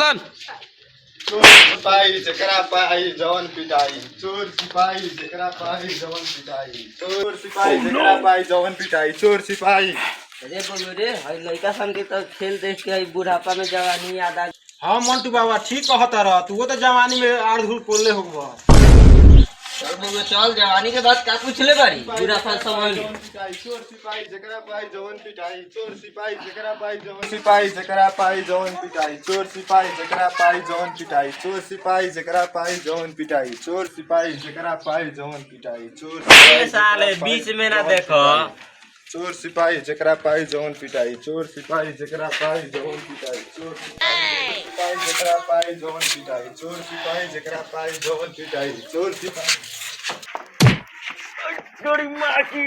सन चोर सिपाही जकरा पाई जवन पिटाई चोर सिपाही जकरा पाई जवन पिटाई चोर सिपाही जकरा पाई जवन पिटाई चोर सिपाही। अरे बोलो रे हई लड़का सन के तो खेल देख के हई बुढ़ापा में जवानी याद आ। हाँ मंटू बाबा ठीक कहता रह तू तो जवानी में आड़ धूल पोले होगा। चल जवानी के बाद का पूछ ले बारी बुढ़ापा समय चोर सिपाही जकरा पाई जवन पिटाई चोर सिपाही जकरा पाई जवन सिपाही जकरा पाई जवन पिटाई चोर सिपाही जकरा पाई जवन पिटाई चोर सिपाही जकरा पाई जवन पिटाई चोर सिपाही जकरा पाई जवन पिटाई चोर साले बीच में ना देखो चोर सिपाही जकरा पाई जवन पिटाई चोर सिपाही जकरा पाई जवन पिटाई चोर सिपाही जकरा पाई जवन पिटाई चोर सिपाही जकरा पाई जवन पिटाई चोर सिपाही थोड़ी मार की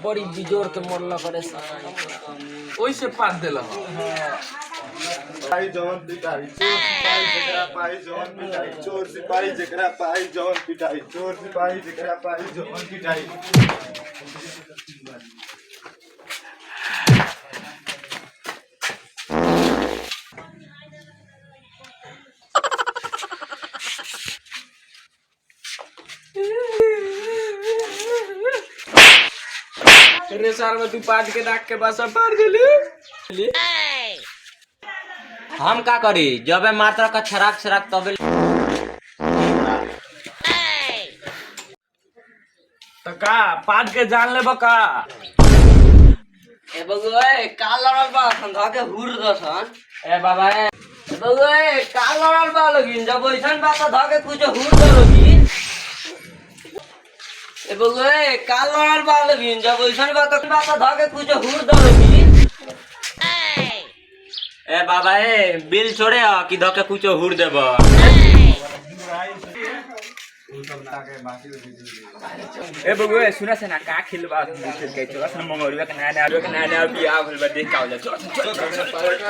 बड़ी बिजोर के मरला करे ओइसे पास देला पाई जवन पिटाई चोर सिपाही जकरा पाई जवन पिटाई चोर सिपाही जकरा पाई जवन पिटाई चोर सिपाही जकरा पाई जवन पिटाई। रे साल में तू पाट के नाक के बस पार गेली हम का करी जब मात्रा का छराक छराक तबे तो का पाट के जान ले बका ए बगुए का लड़ल बा संधा के हुर दसन ए बाबा ए बगुए का लड़ल बा लगिन जब ओइसन बात ध के कुछ हुर दो लगिन ए बगुए का लड़ल बा लगिन जब ओइसन बात ध के कुछ हुर दो लगिन ए बाबा ए बिल छोड़े कि ध के कुछ हुर देब ए बगुए सुना से ना का खिलबा खेल के चला से मंगोरिया के नया बियाह होल बा देख का हो जा चल